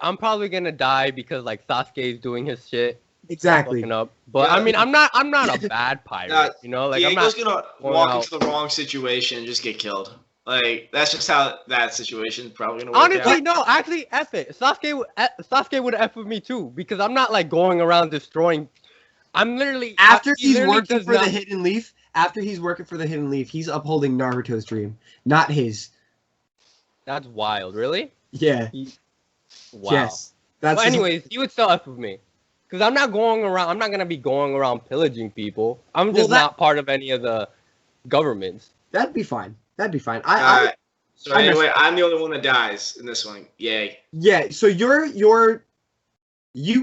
gonna die because like Sasuke's doing his shit. Exactly. Fucking up. But Yeah. I mean, I'm not a bad pirate. You know, like Diego's I'm not. gonna walk into the wrong situation and just get killed. Like, that's just how that situation's probably gonna work Honestly, out. no. Actually, F it. Sasuke would F with me too because I'm not like going around destroying. I'm literally After he he's literally working does for not- the Hidden Leaf, he's upholding Naruto's dream, not his. That's wild, really? Yeah. Wow. Yes. That's Well, his- anyways, he would still F with me. Because I'm not going around, I'm not going to be going around pillaging people. I'm just not part of any of the governments. That'd be fine. I Alright. So I anyway, I'm the only one that dies in this one. Yay. yeah, so you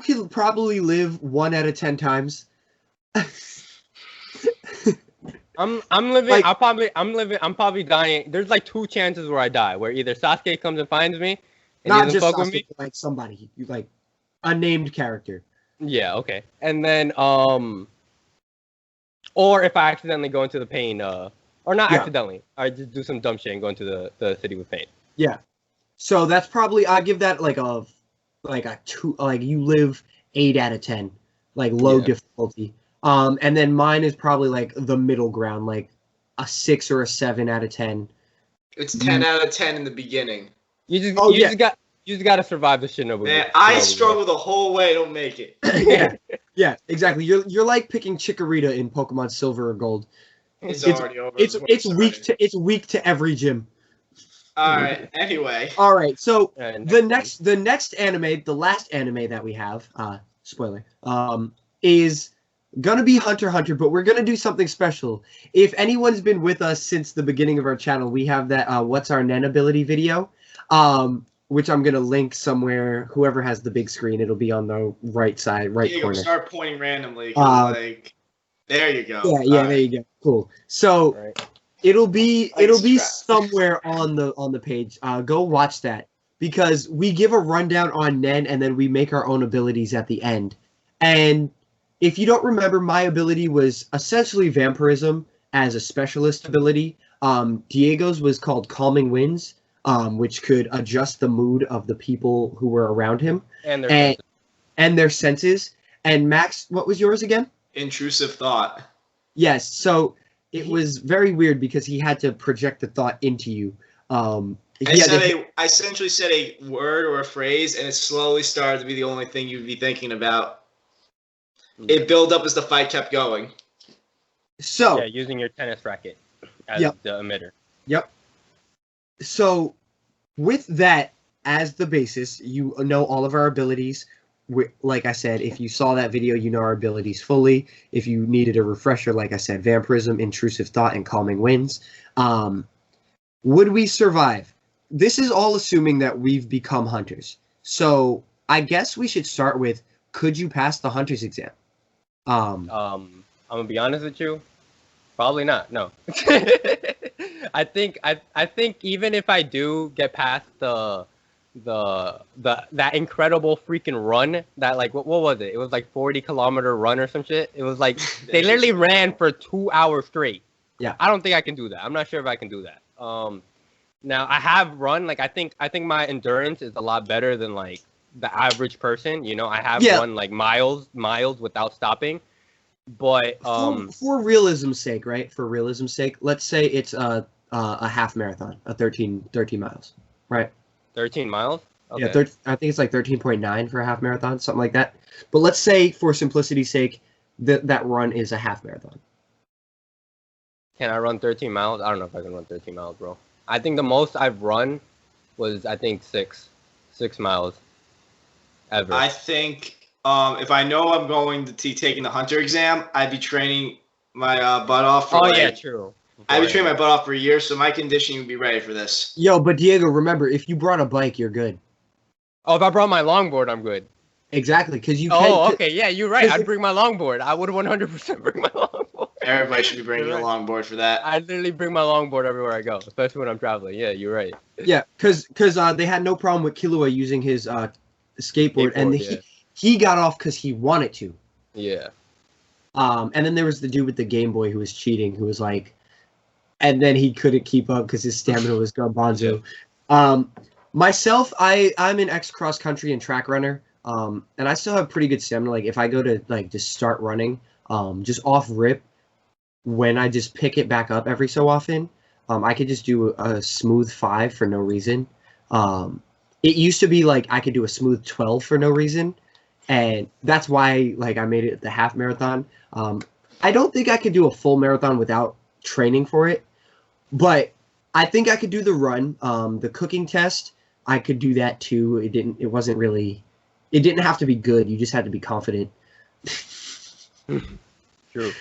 can probably live 1 out of 10 times. I'm living, Like- I'm probably dying. There's like 2 chances where I die, where either Sasuke comes and finds me, and Not he just doesn't fuck with Sasuke, me. but like somebody, like a named character. Yeah, okay. And then, or if I accidentally go into the pain, or not Yeah. accidentally, I just do some dumb shit and go into the city with pain. Yeah. So that's probably, I give that like a 2, like you live 8 out of 10, like low Yeah. difficulty. And then mine is probably like the middle ground, like a 6 or a 7 out of 10. It's 10 out of 10 in the beginning. You just, Oh, you yeah. just gotta survive the Shinobi. Man, I Shinobi struggle the whole way, don't make it. Yeah. Yeah, exactly. You're like picking Chikorita in Pokemon Silver or Gold. It's It's- already over. It's weak to every gym. Alright, anyway. All right. So And the next anime, the last anime that we have, spoiler, is gonna be Hunter x Hunter, but we're gonna do something special. If anyone's been with us since the beginning of our channel, we have that What's Our Nen Ability video, which I'm gonna link somewhere. Whoever has the big screen, it'll be on the right side, right Diego, corner. start pointing randomly. 'Cause, like, there you go. Yeah, there you go. Cool. So Right. it'll be Like strap. somewhere on the page. Go watch that because we give a rundown on Nen and then we make our own abilities at the end. And if you don't remember, my ability was essentially vampirism as a specialist ability. Diego's was called Calming Winds, which could adjust the mood of the people who were around him And their and their senses. And Max, what was yours again? Intrusive thought. Yes, so it was very weird because he had to project the thought into you. I essentially said a word or a phrase, and it slowly started to be the only thing you'd be thinking about. It built up as the fight kept going. so yeah, using your tennis racket as Yep. the emitter. so with that as the basis, you know all of our abilities. Like I said, if you saw that video, you know our abilities fully. If you needed a refresher, like I said, vampirism, intrusive thought, and calming winds. Would we survive? This is all assuming that we've become hunters. So I guess we should start with, could you pass the hunter's exam? I'm gonna be honest with you, probably not. No. I think even if I do get past that incredible freaking run, that like what was it? It was like 40-kilometer run or some shit. It was like they literally ran for 2 hours straight. Yeah. I don't think I can do that. I'm not sure if I can do that. Now I have run, like I think my endurance is a lot better than like the average person. You know, I have run like miles without stopping. But for realism's sake, right? For realism's sake, let's say it's a half marathon, a 13 miles, right? 13 miles? Okay. Yeah, I think it's like 13.9 for a half marathon, something like that. But let's say, for simplicity's sake, that run is a half marathon. Can I run 13 miles? I don't know if I can run 13 miles, bro. I think the most I've run was, I think, 6 miles ever. I think if I know I'm going to be taking the hunter exam, I'd be training my butt off for true. I'd be training my butt off for a year, so my conditioning would be ready for this. Yo, but Diego, remember, if you brought a bike, you're good. Oh, if I brought my longboard, I'm good. Exactly, because you can... Oh, okay, yeah, you're right. I'd bring my longboard. I would 100% bring my longboard. Everybody should be bringing a longboard for that. I literally bring my longboard everywhere I go, especially when I'm traveling. Yeah, you're right. Yeah, because they had no problem with Killua using his skateboard, and he got off because he wanted to. Yeah. And then there was the dude with the Game Boy who was cheating, who was like... And then he couldn't keep up because his stamina was garbanzo. Myself, I'm an ex-cross country and track runner. And I still have pretty good stamina. Like if I go to like just start running, just off rip, when I just pick it back up every so often, I could just do a smooth 5 for no reason. It used to be like I could do a smooth 12 for no reason, and that's why like I made it the half marathon. I don't think I could do a full marathon without training for it, but I think I could do the run. The cooking test, I could do that too. It didn't have to be good. You just had to be confident. True.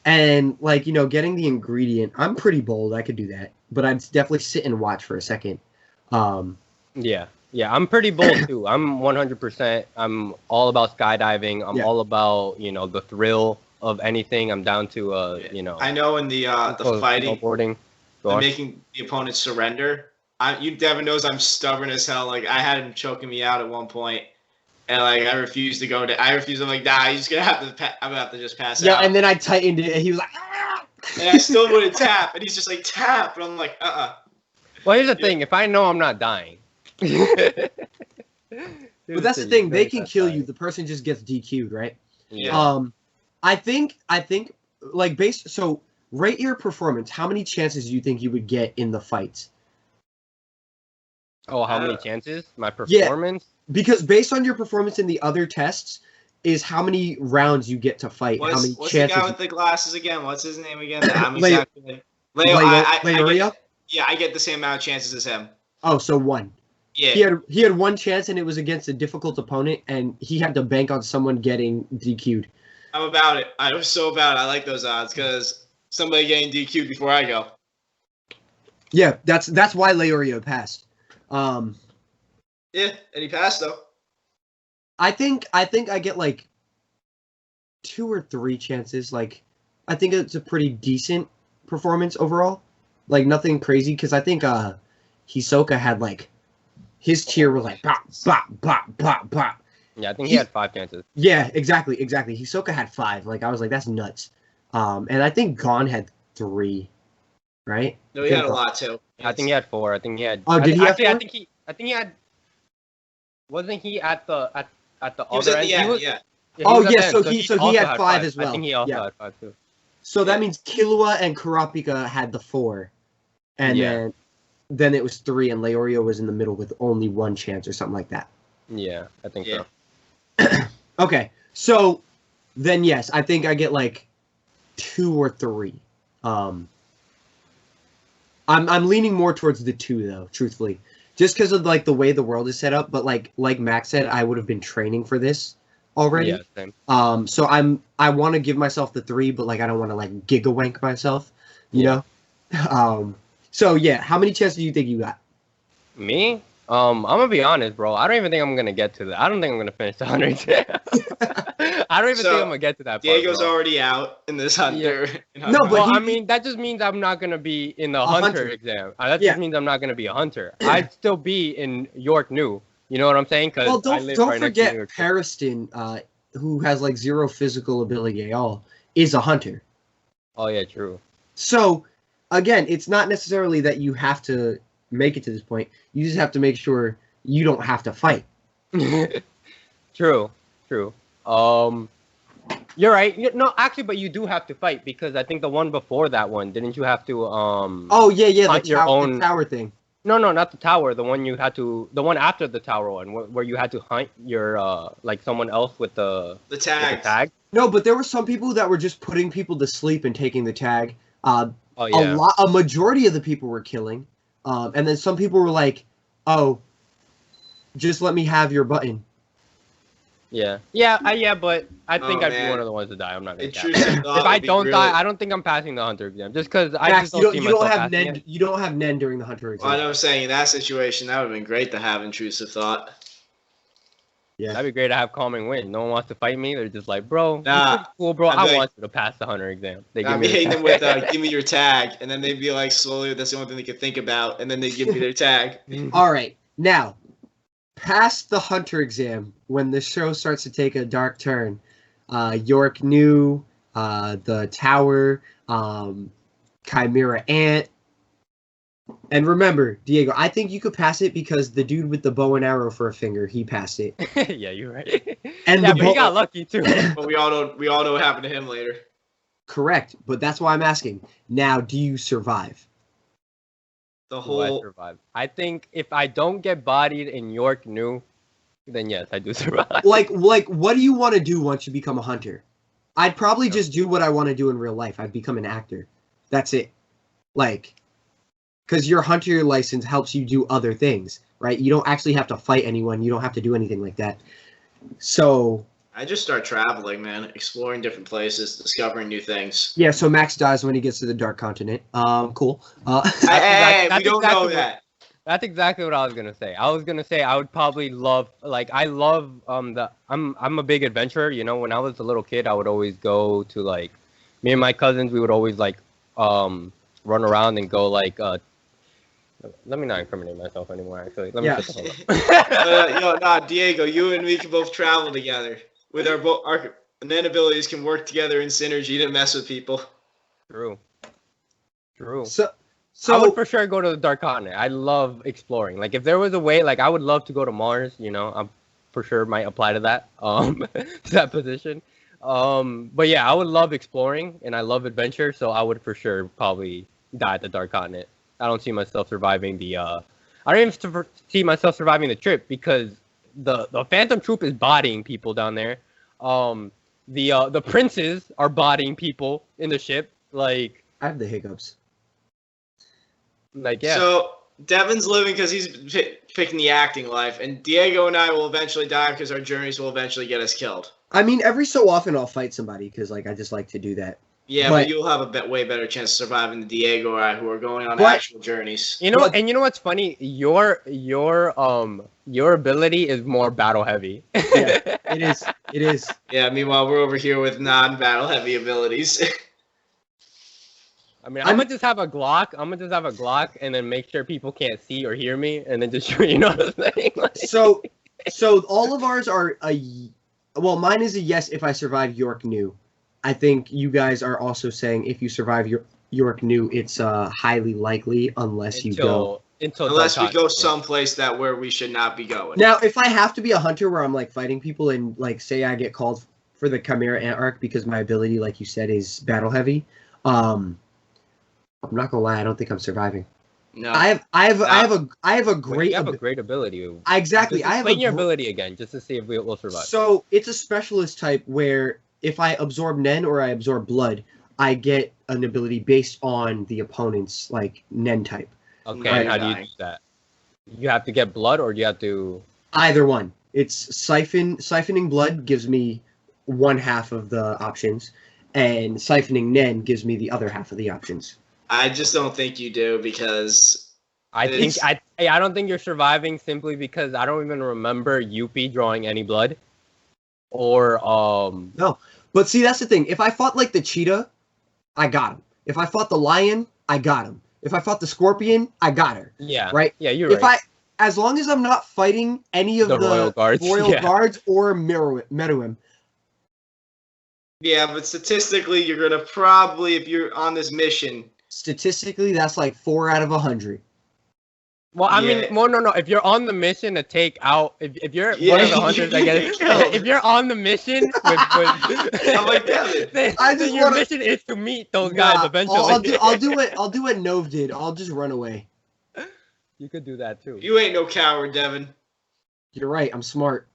And like, you know, getting the ingredient, I'm pretty bold. I could do that, but I'd definitely sit and watch for a second. Yeah, I'm pretty bold too. I'm 100%. I'm all about skydiving. I'm all about, you know, the thrill of anything. I'm down to, you know. I know in the fighting, making the opponent surrender. Devin knows I'm stubborn as hell. Like I had him choking me out at one point, and like I refused to go to. I'm like, nah, he's gonna have to. I'm gonna have to just pass out. Yeah, and then I tightened it, and he was like, ah! And I still wouldn't tap, and he's just like tap, and I'm like, Well, here's the thing: if I know I'm not dying. But that's the thing; they can kill you. The person just gets DQ'd, right? Yeah. I think like so rate your performance. How many chances do you think you would get in the fights? Oh, how many chances? My performance? Yeah, because based on your performance in the other tests is how many rounds you get to fight. How many what's chances? The guy with the glasses again? What's his name again? Leo? I get the same amount of chances as him. Oh, so 1. Yeah. He had 1 chance, and it was against a difficult opponent, and he had to bank on someone getting DQ'd. I'm about it. I was so about it. I like those odds because somebody getting DQ'd before I go. Yeah, that's why Leorio passed. Yeah, and he passed though. I think I get like 2 or 3 chances. Like, I think it's a pretty decent performance overall. Like nothing crazy, because I think Hisoka had like his tier was like bop bop bop bop bop. Yeah, I think he had 5 chances. Yeah, exactly. Hisoka had 5. Like I was like, that's nuts. And I think Gon had 3, right? No, he had a lot too. I think he had 4. I think he had. Oh, did he have 4? I think he had. Wasn't he at the other end? Yeah. So he had 5 as well. I think he also had 5 too. So that means Killua and Kurapika had the 4, and then it was 3, and Leorio was in the middle with only 1 chance or something like that. Yeah, I think so. Okay, so then yes, I think I get like 2 or 3. I'm leaning more towards the 2 though, truthfully, just because of like the way the world is set up. But like Max said, I would have been training for this already. Yeah, same. So I want to give myself the 3, but like I don't want to like gigawank myself, you know. So yeah, how many chances do you think you got? Me? I'm gonna be honest, bro. I don't even think I'm gonna get to that. I don't think I'm gonna finish the 100. I don't even think I'm gonna get to that part. Diego's already out in this hunter. Yeah. No, but I mean that just means I'm not gonna be in the hunter exam. That just means I'm not gonna be a hunter. I'd still be in York New. You know what I'm saying? Well, don't forget Pariston, who has like zero physical ability at all, is a hunter. Oh yeah, true. So, again, it's not necessarily that you have to make it to this point. You just have to make sure you don't have to fight. True. You're right. No, actually, but you do have to fight because I think the one before that one, didn't you have to Oh yeah, the tower thing. No, not the tower. The one after the tower one, where you had to hunt your like someone else with the tag. No, but there were some people that were just putting people to sleep and taking the tag. A majority of the people were killing, and then some people were like, "Oh, just let me have your button." Yeah, but I think I'd be one of the ones to die. I'm not gonna die. If I don't die, I don't think I'm passing the hunter exam. Just because I just don't see myself passing it. You don't have Nen during the hunter exam. Well, I know I'm saying in that situation, that would have been great to have intrusive thought. Yeah, that'd be great to have calming wind. No one wants to fight me. They're just like, bro, cool, bro. I want you to pass the hunter exam. I'd be hitting them with, give me your tag, and then they'd be like, slowly, that's the only thing they could think about, and then they'd give me their tag. All right, now, past the hunter exam, when the show starts to take a dark turn, York New, the Tower, Chimera Ant, and remember, Diego, I think you could pass it because the dude with the bow and arrow for a finger, he passed it. Yeah, you're right. And but he got lucky too. But we all know what happened to him later. Correct, but that's why I'm asking. Now, do you survive? I survive. I think if I don't get bodied in York New, then yes, I do survive. Like, what do you want to do once you become a hunter? I'd probably just do what I want to do in real life. I'd become an actor. That's it. Like, because your hunter license helps you do other things, right? You don't actually have to fight anyone. You don't have to do anything like that. So I just start traveling, man, exploring different places, discovering new things. Yeah, so Max dies when he gets to the Dark Continent. Cool. Hey, we don't know that. That's exactly what I was gonna say. I was gonna say I would probably love, like, I love I'm a big adventurer. You know, when I was a little kid, I would always go to, like, me and my cousins. We would always like run around and go like. Let me not incriminate myself anymore. Actually, let me shut the hell up. Diego, you and me can both travel together. With our Nen abilities can work together in synergy to mess with people. True. So I would for sure go to the Dark Continent. I love exploring. Like, if there was a way, like, I would love to go to Mars. You know, I for sure might apply to that to that position. But yeah, I would love exploring and I love adventure. So I would for sure probably die at the Dark Continent. I don't see myself surviving the. I don't even see myself surviving the trip because the Phantom Troop is bodying people down there. The princes are bodying people in the ship. Like, I have the hiccups. Like, yeah. So Devin's living because he's picking the acting life, and Diego and I will eventually die because our journeys will eventually get us killed. I mean, every so often I'll fight somebody because, like, I just like to do that. Yeah, but you'll have a way better chance of surviving the Diego or I, who are going on actual journeys. You know, and you know what's funny? Your ability is more battle heavy. Yeah, it is. Yeah. Meanwhile, we're over here with non-battle heavy abilities. I mean, I'm gonna just have a Glock, and then make sure people can't see or hear me, and then just you know what I'm saying. Like, so all of ours are mine is a yes if I survive York New. I think you guys are also saying if you survive York New, it's highly likely unless we go someplace where we should not be going. Now, if I have to be a hunter where I'm like fighting people and like say I get called for the Chimera Ant arc because my ability, like you said, is battle heavy, I'm not gonna lie, I don't think I'm surviving. No, I have a great. You have a great ability. Exactly, I have your ability again just to see if we'll survive. So it's a specialist type where if I absorb Nen or I absorb blood, I get an ability based on the opponent's like Nen type. Okay, right? How do you do that? You have to get blood, or you have to. Either one. It's siphoning blood gives me one half of the options, and siphoning Nen gives me the other half of the options. I just don't think you do because I don't think you're surviving simply because I don't even remember Yuppie drawing any blood, or No, but see, that's the thing. If I fought like the cheetah, I got him. If I fought the lion, I got him. If I fought the scorpion, I got her. Yeah. Right? Yeah, you're if right. As long as I'm not fighting any of the royal guards, guards or Meruem. Yeah, but statistically, you're gonna probably, if you're on this mission. Statistically, that's like 4 out of 100. Well, I mean, no. If you're on the mission to take out, if you're one of the hunters, I get it. If you're on the mission with I'm like, then your mission is to meet those guys eventually. I'll do what Nove did. I'll just run away. You could do that too. You ain't no coward, Devin. You're right. I'm smart.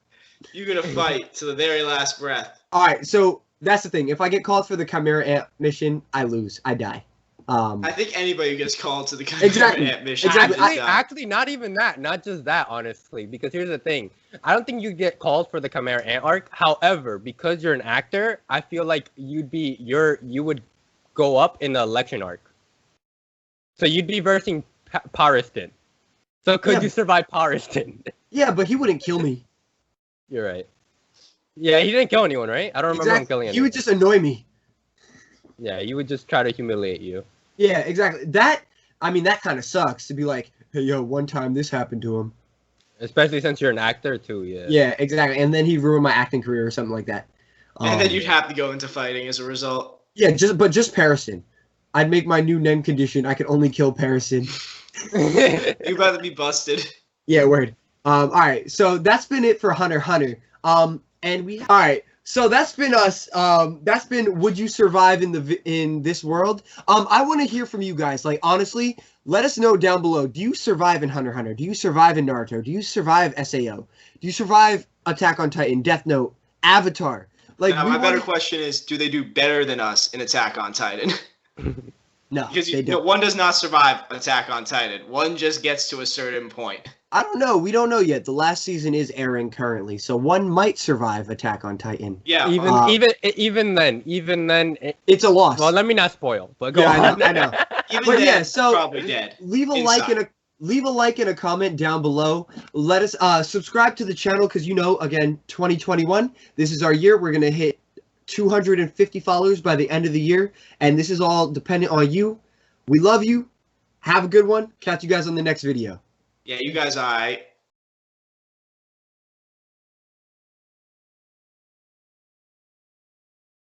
You're gonna fight to the very last breath. All right. So that's the thing. If I get called for the Chimera Ant mission, I lose. I die. I think anybody who gets called to the Chimera Ant mission. Actually, not even that. Not just that, honestly. Because here's the thing. I don't think you get called for the Chimera Ant arc. However, because you're an actor, I feel like you would go up in the election arc. So you'd be versing Pariston. So could you survive Pariston? Yeah, but he wouldn't kill me. You're right. Yeah, he didn't kill anyone, right? I don't remember him killing anyone. He would just annoy me. Yeah, you would just try to humiliate you. Yeah, exactly. That kind of sucks to be like, hey, yo, one time this happened to him. Especially since you're an actor too, yeah. Yeah, exactly. And then he'd ruin my acting career or something like that. And then you'd have to go into fighting as a result. Yeah, just Pariston. I'd make my new Nen condition. I could only kill Pariston. You better be busted. Yeah, word. All right, so that's been it for Hunter x Hunter. All right, so that's been us. That's been Would You Survive in this world? I want to hear from you guys. Like, honestly, let us know down below. Do you survive in Hunter x Hunter? Do you survive in Naruto? Do you survive SAO? Do you survive Attack on Titan, Death Note, Avatar? Like, now, my better question is, do they do better than us in Attack on Titan? No, because one does not survive Attack on Titan. One just gets to a certain point. I don't know. We don't know yet. The last season is airing currently, so one might survive Attack on Titan. Yeah. Even then, it's a loss. Well, let me not spoil. But go on. I know. Even then, so probably dead. Leave a like and a comment down below. Let us subscribe to the channel because again, 2021. This is our year. We're gonna hit 250 followers by the end of the year, and this is all dependent on you. We love you. Have a good one. Catch you guys on the next video. Yeah, you guys are all right.